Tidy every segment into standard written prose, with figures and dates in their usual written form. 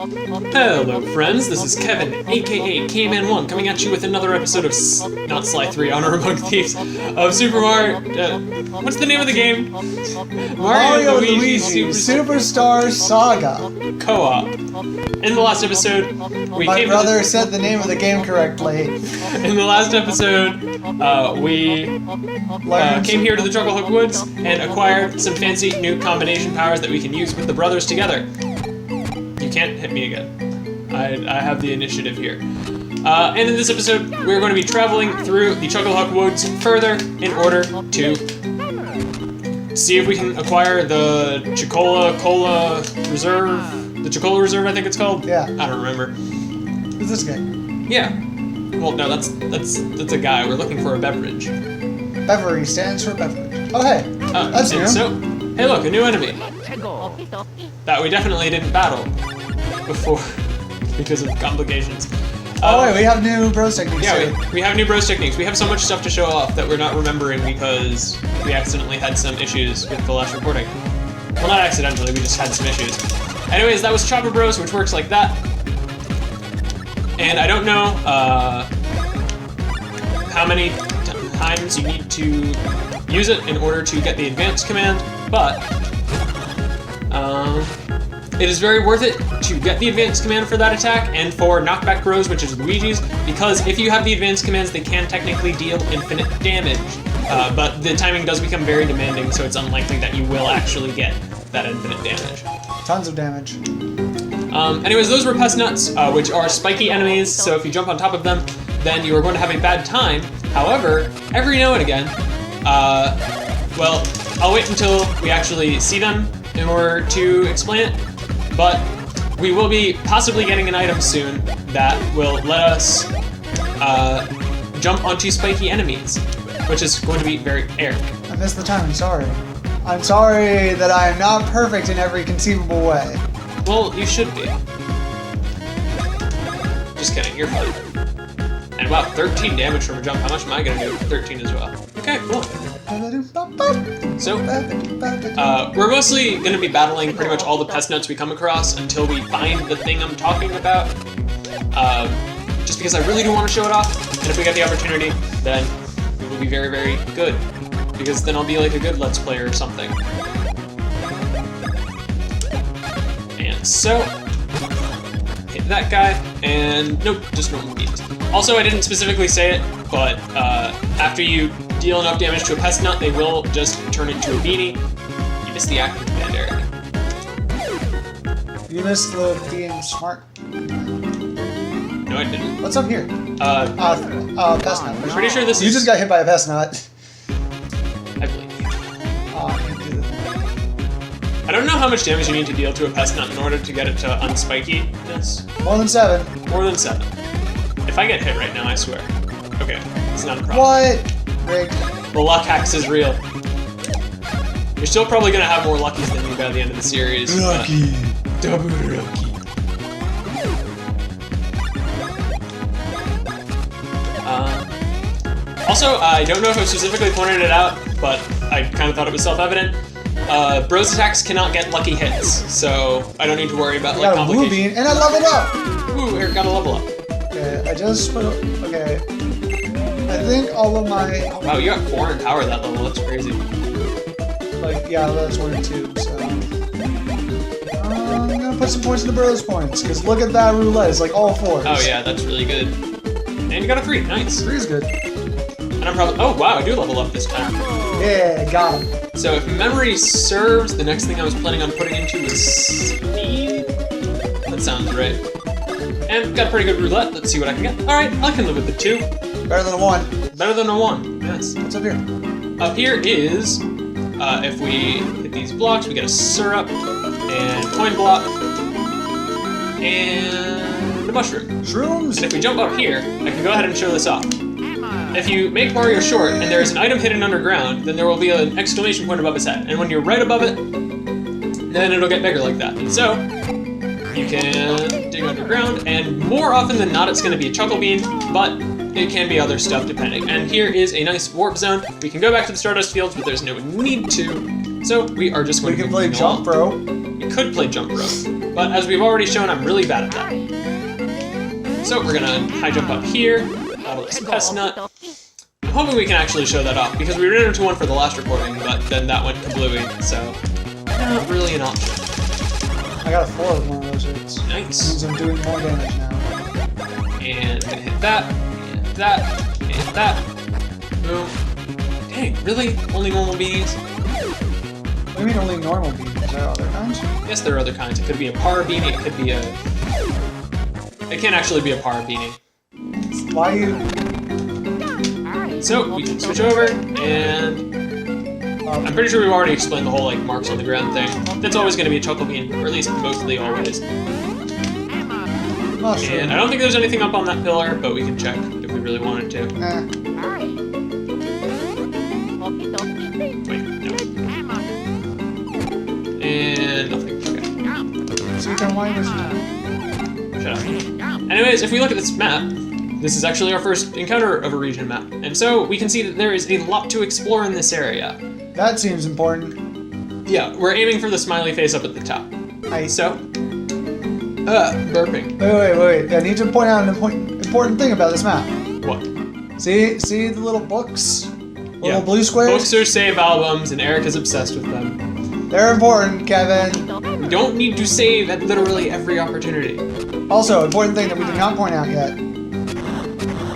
Hello friends, this is Kevin, aka K-Man1, coming at you with another episode of, not Sly 3, Honor Among Thieves, of Super Mario, what's the name of the game? Mario and Luigi Superstar Saga Co-op. In the last episode, My brother said the name of the game correctly. In the last episode, we came here to the Chucklehook Woods and acquired some fancy new combination powers that we can use with the brothers together. You can't hit me again. I have the initiative here. And in this episode, we're going to be traveling through the Chucklehook Woods further in order to see if we can acquire the Cola Reserve. The Chocola Reserve, I think it's called? Yeah. I don't remember. Who's this guy? Yeah. Well, no, that's a guy. We're looking for a beverage. Beverage stands for beverage. Oh, hey. That's new. So, hey look, a new enemy. That we definitely didn't battle before because of complications. Oh wait, we have new bros techniques. Yeah, we have new bros techniques. We have so much stuff to show off that we're not remembering because we accidentally had some issues with the last recording. Well, not accidentally, we just had some issues. Anyways, that was Chopper Bros, which works like that. And I don't know how many times you need to use it in order to get the advanced command, but it is very worth it to get the advanced command for that attack and for Knockback Bros, which is Luigi's, because if you have the advanced commands, they can technically deal infinite damage, but the timing does become very demanding, so it's unlikely that you will actually get that infinite damage. Tons of damage. Anyways, those were Pest Nuts, which are spiky enemies, so if you jump on top of them, then you are going to have a bad time. However, every now and again, well, I'll wait until we actually see them in order to explain it, but we will be possibly getting an item soon that will let us jump onto spiky enemies, which is going to be very Eric. I missed the time, I'm sorry. I'm sorry that I am not perfect in every conceivable way. Well, you should be. Just kidding, you're fine. And wow, 13 damage from a jump. How much am I gonna do? 13 as well. Okay, cool. So, we're mostly gonna be battling pretty much all the Pest Nuts we come across until we find the thing I'm talking about. Just because I really do want to show it off, and if we get the opportunity, then it will be very, very good. Because then I'll be like a good Let's Player or something. And so, hit that guy, and nope, just normal beats. Also, I didn't specifically say it, but after you deal enough damage to a Pest Nut, they will just turn into a beanie. You missed the active command, Eric. You missed the being smart. No, I didn't. What's up here? Pest Nut. I'm pretty sure this You is... just got hit by a Pest Nut. I believe you. I don't know how much damage you need to deal to a Pest Nut in order to get it to unspiky this. More than 7. More than 7. If I get hit right now, I swear. Okay, it's not a problem. What? Rigged. The luck hacks is real. You're still probably gonna have more luckies than you by the end of the series. Lucky. Double lucky. Also, I don't know if I specifically pointed it out, but I kind of thought it was self-evident. Bros attacks cannot get lucky hits, so I don't need to worry about like complications. Got a blue bean, and I leveled up! Ooh, Eric got a level up. Okay, I just put... Okay. I think all of my... Wow, you got 4 in power that level, that's crazy. Like, yeah, that's 1 and 2, so... I'm gonna put some points in the bros points, because look at that roulette, it's like all 4s. Oh yeah, that's really good. And you got a 3, nice. 3 is good. And I'm probably... Oh wow, I do level up this time. Yeah, got him. So if memory serves, the next thing I was planning on putting into was speed? That sounds right. And got a pretty good roulette, let's see what I can get. Alright, I can live with the 2. Better than a 1. Better than a 1, yes. What's up here? Up here is, if we hit these blocks, we get a syrup, and coin block, and a mushroom. Shrooms? And if we jump up here, I can go ahead and show this off. If you make Mario short and there is an item hidden underground, then there will be an exclamation point above his head. And when you're right above it, then it'll get bigger like that. And so, you can dig underground, and more often than not it's going to be a Chuckle Bean, but it can be other stuff depending. And here is a nice warp zone. We can go back to the Stardust Fields, but there's no need to. So we are just going to play Jump Bro. We could play Jump Bro. But as we've already shown, I'm really bad at that. So we're gonna high jump up here, battle this pest nut. I'm hoping we can actually show that off, because we ran into one for the last recording, but then that went kablooey, so not really an option. I got a 4 with one of those hits. Nice. That means I'm doing more damage now. And gonna hit that, and that, and that. Boom. Dang, really? Only normal beanies? What do you mean only normal beanies? Are there other kinds? Yes, there are other kinds. It could be a par beanie, it could be a... It can't actually be a par beanie. Why you... So, we can switch over, and... I'm pretty sure we've already explained the whole, like, marks on the ground thing. That's always going to be a chuckle bean, or at least mostly always. Mushroom. And I don't think there's anything up on that pillar, but we can check if we really wanted to. Wait, no. And nothing. Okay. Sweet and wine was... Shut up. Anyways, if we look at this map, this is actually our first encounter of a region map. And so we can see that there is a lot to explore in this area. That seems important. Yeah, we're aiming for the smiley face up at the top. So, burping. Wait. I need to point out an important thing about this map. What? See the little books? Little blue squares? Books are save albums, and Eric is obsessed with them. They're important, Kevin. We don't need to save at literally every opportunity. Also, important thing that we did not point out yet.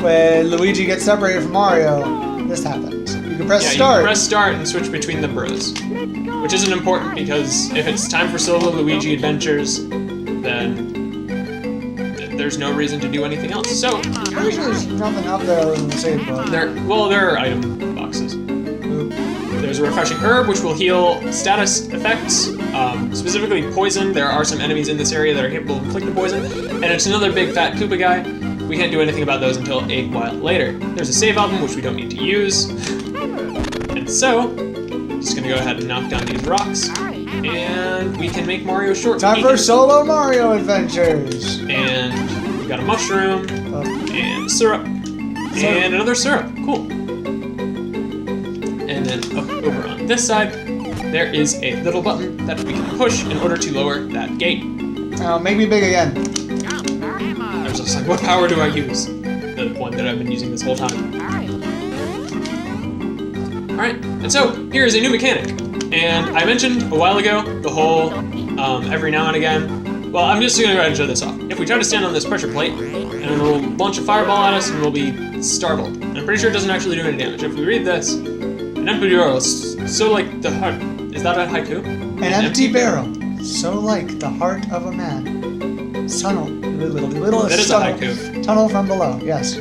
When Luigi gets separated from Mario, this happens. You can press start. You can press start and switch between the bros. Which isn't important because if it's time for solo Luigi adventures, then there's no reason to do anything else. So, Pretty sure there's nothing up there other than the save button. there are item boxes. There's a refreshing herb, which will heal status effects, specifically poison. There are some enemies in this area that are capable of inflicting poison, and it's another big fat Koopa guy. We can't do anything about those until a while later. There's a save album, which we don't need to use. And so, I'm just gonna go ahead and knock down these rocks, and we can make Mario short. Time for solo Mario adventures! And we've got a mushroom, and syrup, and another syrup. Cool. And then up over on this side, there is a little button that we can push in order to lower that gate. Oh, make me big again. I was just like, what power do I use? The one that I've been using this whole time. Alright, and so here is a new mechanic. And I mentioned a while ago the whole every now and again. Well, I'm just gonna go ahead and show this off. If we try to stand on this pressure plate, and it'll launch a fireball at us and we'll be startled. And I'm pretty sure it doesn't actually do any damage. If we read this, an empty barrel, so like the heart. Is that a haiku? An empty barrel, so like the heart of a man. Tunnel, little that is a haiku. Tunnel from below, yes.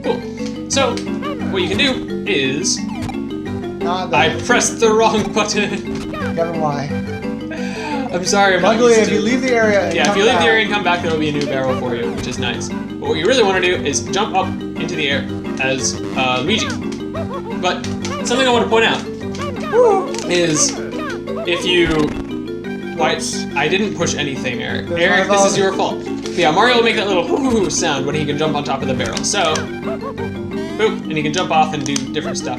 Cool. So, what you can do is... Not I pressed the wrong button. Kevin, why? I'm sorry, I'm Luckily, not if you leave the area and Yeah, come if you leave back, the area and come back, there will be a new barrel for you, which is nice. But what you really want to do is jump up into the air as Luigi. But something I want to point out is if you... Why? I didn't push anything, Eric. Eric, this is your fault. But yeah, Mario will make that little hoo-hoo sound when he can jump on top of the barrel. So, boop, and he can jump off and do different stuff.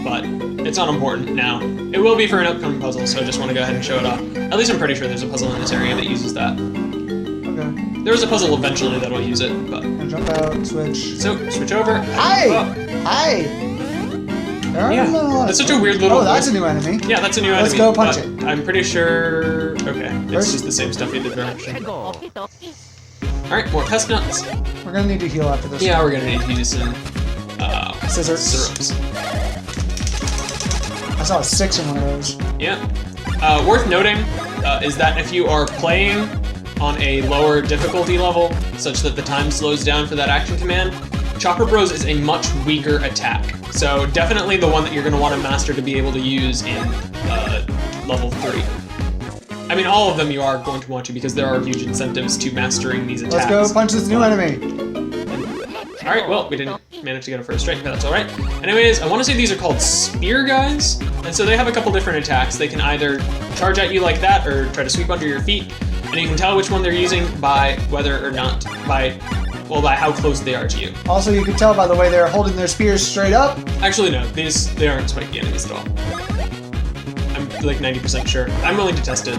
But it's not important now. It will be for an upcoming puzzle, so I just want to go ahead and show it off. At least I'm pretty sure there's a puzzle in this area that uses that. Okay. There was a puzzle eventually that'll use it, but... And jump out, switch. So, switch over. Hi! Oh. Hi! There are Yeah, little... that's such a weird little... Oh, that's a new enemy. Yeah, that's a new enemy. Let's go punch but it. I'm pretty sure... Okay, it's First- just the same stuff you did direction. Alright, more pest nuts. We're gonna need to heal after this. Yeah, we're gonna need to use some... Scissors. syrups. I saw a 6 in one of those. Yeah. Worth noting is that if you are playing on a lower difficulty level, such that the time slows down for that action command, Chopper Bros is a much weaker attack. So definitely the one that you're going to want to master to be able to use in level 3. I mean, all of them you are going to want to because there are huge incentives to mastering these attacks. Let's go punch this new enemy. Alright, well, we didn't manage to get a first strike, but that's alright. Anyways, I want to say these are called spear guys, and so they have a couple different attacks. They can either charge at you like that or try to sweep under your feet, and you can tell which one they're using by whether or not, by how close they are to you. Also, you can tell by the way they're holding their spears straight up. Actually, no, they aren't spiky enemies at all. I'm like 90% sure. I'm willing to test it.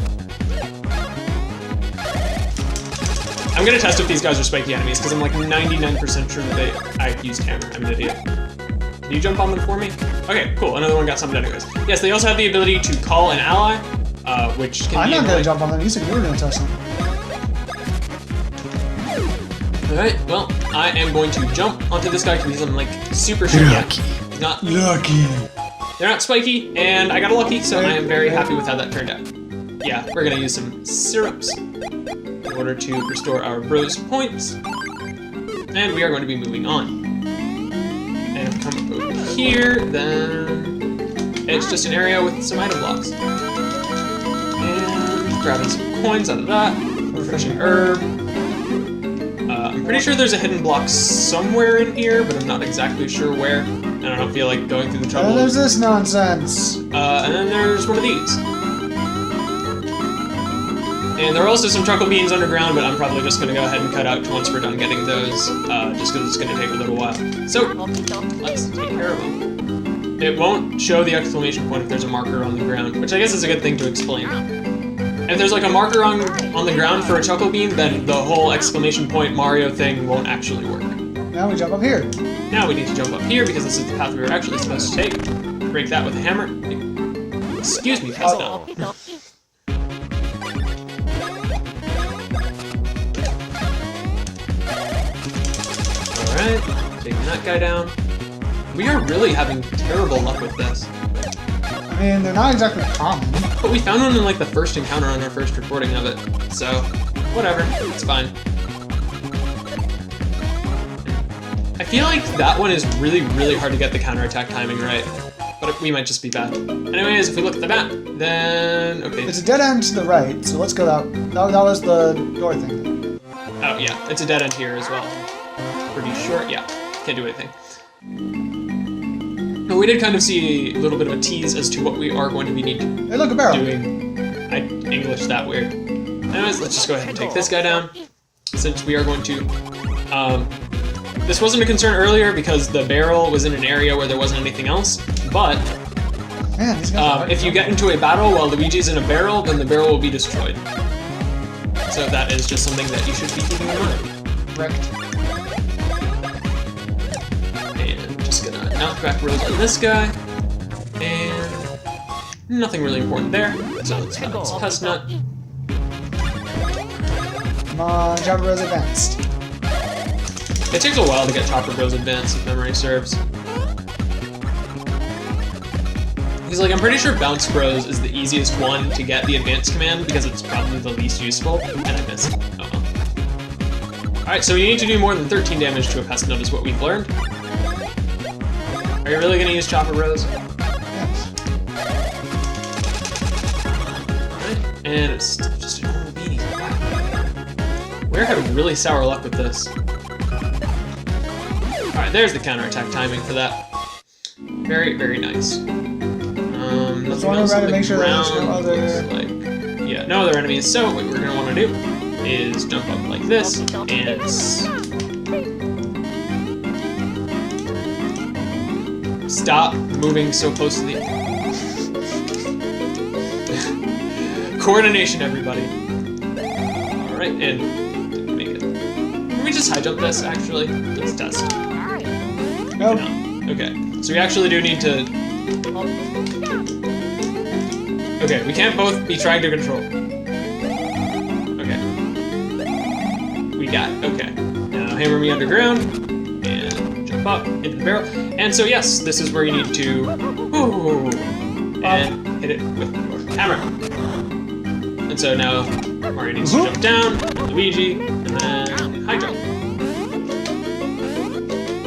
I'm gonna test if these guys are spiky enemies, because I'm like 99% sure that I used hammer. I'm an idiot. Can you jump on them for me? Okay, cool. Another one got summoned anyways. Yes, they also have the ability to call an ally, which can I'm be not gonna jump on them. You said you were gonna touch them. Alright, well, I am going to jump onto this guy because I'm like super sure. Lucky. He's not lucky. They're not spiky, and I got a lucky, so I am very happy with how that turned out. Yeah, we're gonna use some syrups in order to restore our bros points. And we are going to be moving on. And come over here, then it's just an area with some item blocks. And grabbing some coins out of that, refreshing herb. I'm pretty sure there's a hidden block somewhere in here, but I'm not exactly sure where. And I don't feel like going through the trouble. And there's this nonsense. And then there's one of these. And there are also some truckle beans underground, but I'm probably just gonna go ahead and cut out once we're done getting those, just because it's gonna take a little while. So, let's take care of them. It won't show the exclamation point if there's a marker on the ground, which I guess is a good thing to explain. If there's like a marker on the ground for a chuckle bean, then the whole exclamation point Mario thing won't actually work. Now we jump up here. Now we need to jump up here because this is the path we were actually supposed to take. Break that with a hammer. Excuse me, pass down. Alright, taking that guy down. We are really having terrible luck with this. I mean, they're not exactly common. But we found one in like the first encounter on our first recording of it, so whatever, it's fine. I feel like that one is really, really hard to get the counterattack timing right, but we might just be bad. Anyways, if we look at the map, then okay. It's a dead end to the right, so let's go that was the door thing. Oh yeah, it's a dead end here as well. Pretty short, yeah, can't do anything. But we did kind of see a little bit of a tease as to what we are going to be doing. Hey, look, a barrel. I English that weird. Anyways, let's just go ahead and take this guy down, since we are going to, this wasn't a concern earlier because the barrel was in an area where there wasn't anything else, but Man, these guys if you get into a battle while Luigi's in a barrel, then the barrel will be destroyed. So that is just something that you should be keeping in mind. wrecked. And just gonna knock back rolls on this guy, and nothing really important there, so let's balance Pest Nut. Come on, Jabba Rose advanced. It takes a while to get Chopper Bros advanced, if memory serves. Because, like, I'm pretty sure Bounce Bros is the easiest one to get the advanced command because it's probably the least useful, and I missed. Oh well. Alright, so you need to do more than 13 damage to a Pest Nut is what we've learned. Are you really gonna use Chopper Bros? Yes. Alright, and it's just a normal beanie. Wow. We're having really sour luck with this. Alright, there's the counterattack timing for that. Very, very nice. Nothing else on the make sure ground. there's no other... Looks like, yeah, no other enemies. So what we're gonna want to do is jump up like this and stop moving so close to the. Coordination, everybody. All right, and didn't make it. Can we just high jump this? Actually, let's test. Nope. No. Okay, so we actually do need to. Okay, we can't both be trying to control. Okay. We got it. Okay. Now hammer me underground and jump up into the barrel. And so yes, this is where you need to and hit it with your hammer. And so now Mario needs to jump down, Luigi, and then high jump.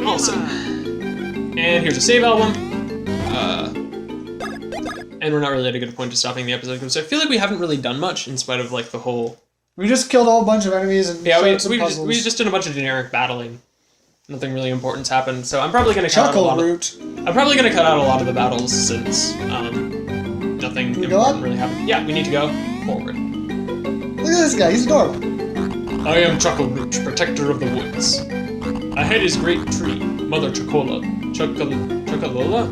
Awesome. And here's a save album. And we're not really at a good point to stopping the episode because I feel like we haven't really done much in spite of like the whole. We just killed a whole bunch of enemies and Yeah, we puzzles. just did a bunch of generic battling. Nothing really important's happened, so I'm probably gonna cut out a lot of. I'm probably gonna cut out a lot of the battles since nothing important really happened. Yeah, we need to go forward. Look at this guy, he's adorable. I am Chuckle Root, protector of the woods. Ahead is great tree, Mother Chocola. Chocolola?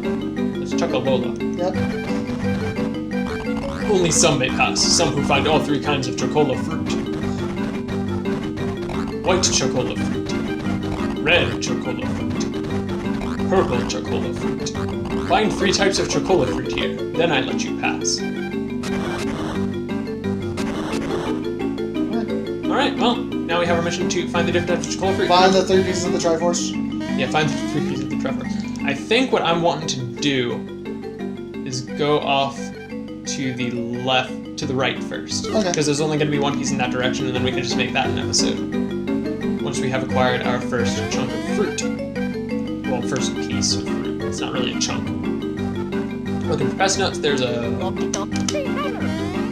It's Chocolola. Yep. Only some may pass, some who find all three kinds of Chocola fruit. white chocola fruit, red chocola fruit, purple chocola fruit. Find 3 types of chocola fruit here, then I let you pass. Alright, well, now we have our mission to find the different types of chocola fruit. Find the 3 pieces of the Triforce. Yeah, find the 3 pieces of the Triforce. I think what I'm wanting to do is go off to the left, to the right first. Okay. Because there's only going to be 1 piece in that direction, and then we can just make that an episode. Once we have acquired our first chunk of fruit. Well, first piece of fruit. It's not really a chunk. Looking for pest nuts, there's a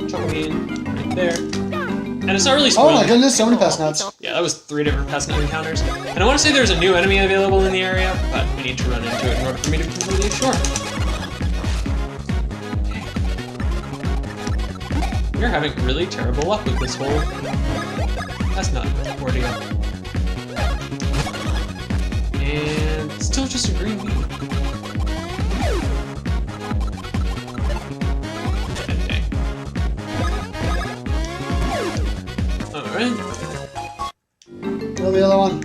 chocolate bean right there. And it's not really Oh spoiling. my goodness, so many pest nuts. Yeah, that was 3 different pest nut encounters. And I want to say there's a new enemy available in the area, but we need to run into it in order for me to be completely sure. We're having really terrible luck with this whole pest nut ordeal. And it's still just a green bean. Alright. Oh, the other one.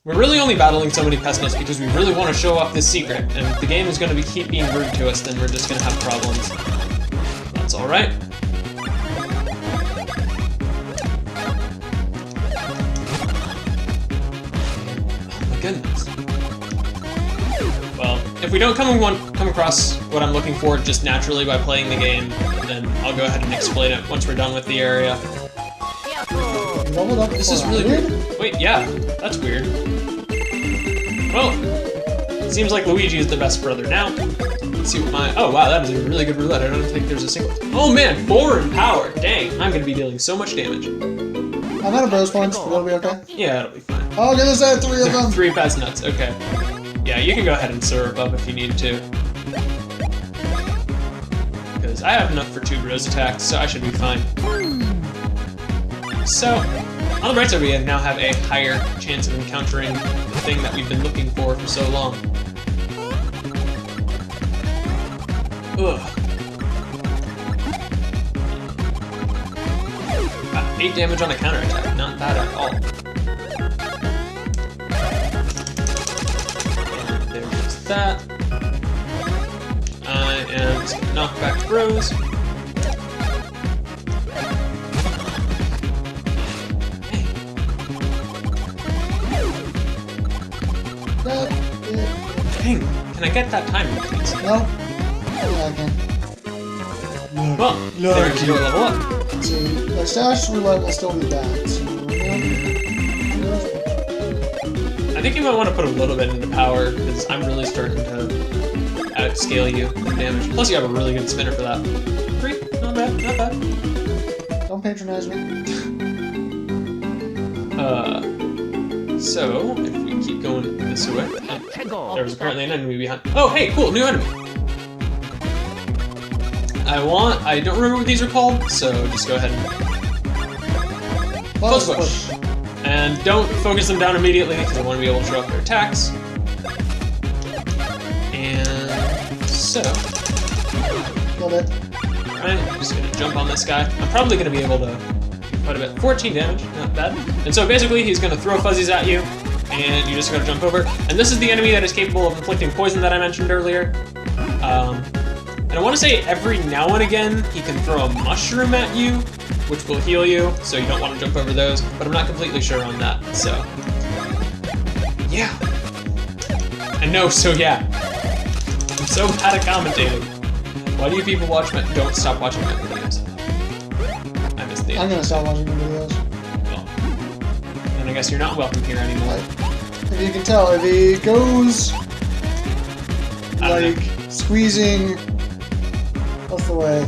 We're really only battling so many pest nuts because we really want to show off this secret, and if the game is going to keep being rude to us, then we're just going to have problems. That's alright. Oh my goodness. Well, if we don't come across what I'm looking for just naturally by playing the game, then I'll go ahead and explain it once we're done with the area. This is really weird. Wait, yeah, that's weird. Well, it seems like Luigi is the best brother now. Let's see what my... Oh, wow, that is a really good roulette. I don't think there's a single... Oh, man, 4 in power. Dang, I'm going to be dealing so much damage. I'm out of bros points, but that'll be okay. Yeah, it'll be fine. Oh, goodness, I have 3 of them. 3 pest nuts, okay. Yeah, you can go ahead and serve up if you need to. Because I have enough for 2 bros attacks, so I should be fine. So, on the bright side, we now have a higher chance of encountering the thing that we've been looking for so long. Ugh. 8 damage on a counterattack, not bad at all. And there goes that. I am just gonna knock back bros. Dang, can I get that timer, please? No. Yeah, I can. Well, there you go, level up. See, the stash roulette will still be bad. So, I think you might want to put a little bit into power, because I'm really starting to outscale you in damage. Plus you have a really good spinner for that. 3, not bad, not bad. Don't patronize me. So, if we keep going this way, there was apparently an enemy behind. Oh, hey, cool, new enemy. I don't remember what these are called, so just go ahead and close push. And don't focus them down immediately, because I want to be able to show up their attacks. And so, Love it. alright, I'm just gonna jump on this guy. I'm probably gonna be able to quite a bit. 14 damage, not bad. And so basically, he's gonna throw fuzzies at you, and you just gotta jump over. And this is the enemy that is capable of inflicting poison that I mentioned earlier. And I want to say every now and again, he can throw a mushroom at you, which will heal you, so you don't want to jump over those, but I'm not completely sure on that, so... Yeah. I know, so yeah. I'm so bad at commentating. Why do you people watch my... Don't stop watching my videos. I miss the... I'm gonna stop watching your videos. Well, then I guess you're not welcome here anymore. If you can tell, if he goes... like, squeezing... What's the way?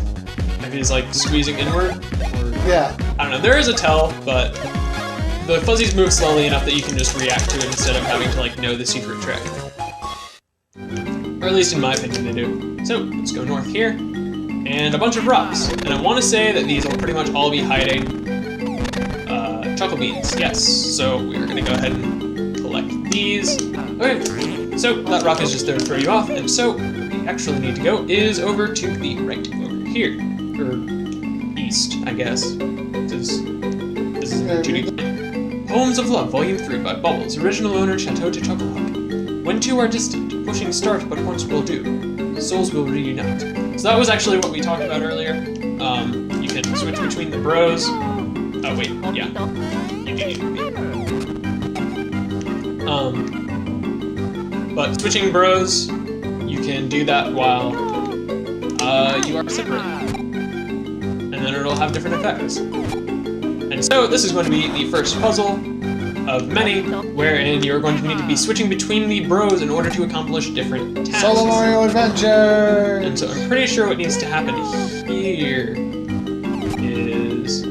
Maybe he's like squeezing inward? Or... Yeah. I don't know, there is a tell, but the fuzzies move slowly enough that you can just react to it instead of having to like know the secret trick. Or at least in my opinion they do. So, let's go north here. And a bunch of rocks. And I want to say that these will pretty much all be hiding chuckle beans, yes. So we're gonna go ahead and collect these. Okay, so that rock is just there to throw you off, and so where we actually need to go is over to the right, over here. Or east, I guess. This is to do. Poems of Love, Volume 3 by Bubbles. Original owner, Chateau de Chocolat. When two are distant, pushing start but once will do. Souls will reunite. So that was actually what we talked about earlier. You can switch between the bros. Oh wait, yeah. You do need to be. But switching bros, you can do that while you are separate. And then it'll have different effects. And so this is going to be the first puzzle of many, wherein you're going to need to be switching between the bros in order to accomplish different tasks. Solo Mario Adventure! And so I'm pretty sure what needs to happen here is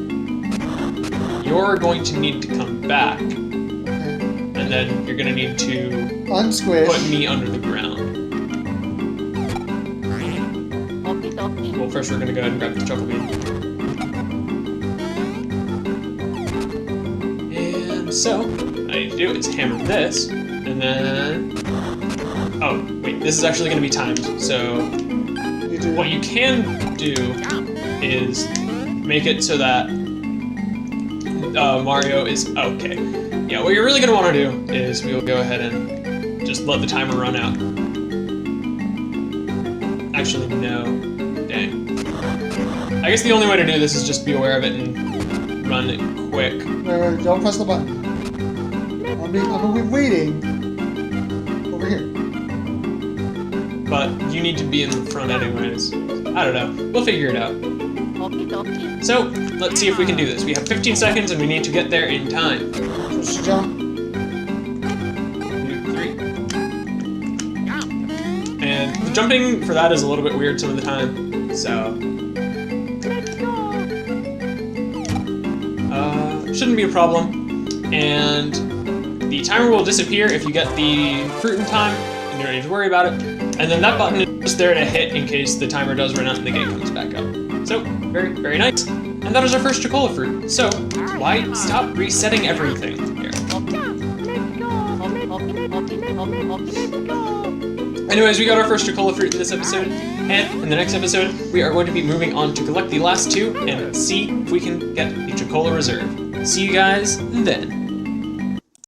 you're going to need to come back, and then you're going to need to unsquish. Put me under the ground. Well, first we're going to go ahead and grab the chocolate bean. So, what I need to do is hammer this, and then... Oh, wait, this is actually going to be timed, so... What you can do is make it so that Mario is... Okay. Yeah, what you're really going to want to do is we'll go ahead and just let the timer run out. Actually, no. Dang. I guess the only way to do this is just be aware of it and run it quick. Wait, don't press the button. I'll be waiting over here. But you need to be in the front anyways. I don't know. We'll figure it out. So, let's see if we can do this. We have 15 seconds and we need to get there in time. Just jump. 2, 3. And the jumping for that is a little bit weird some of the time, so... shouldn't be a problem. And the timer will disappear if you get the fruit in time, and you don't need to worry about it. And then that button is just there to hit in case the timer does run out and the game comes back up. So, very, very nice. And that is our first Chocola fruit. So, why stop resetting everything here? Anyways, we got our first Chocola fruit in this episode, and in the next episode, we are going to be moving on to collect the last two and see if we can get the Chocola Reserve. See you guys then.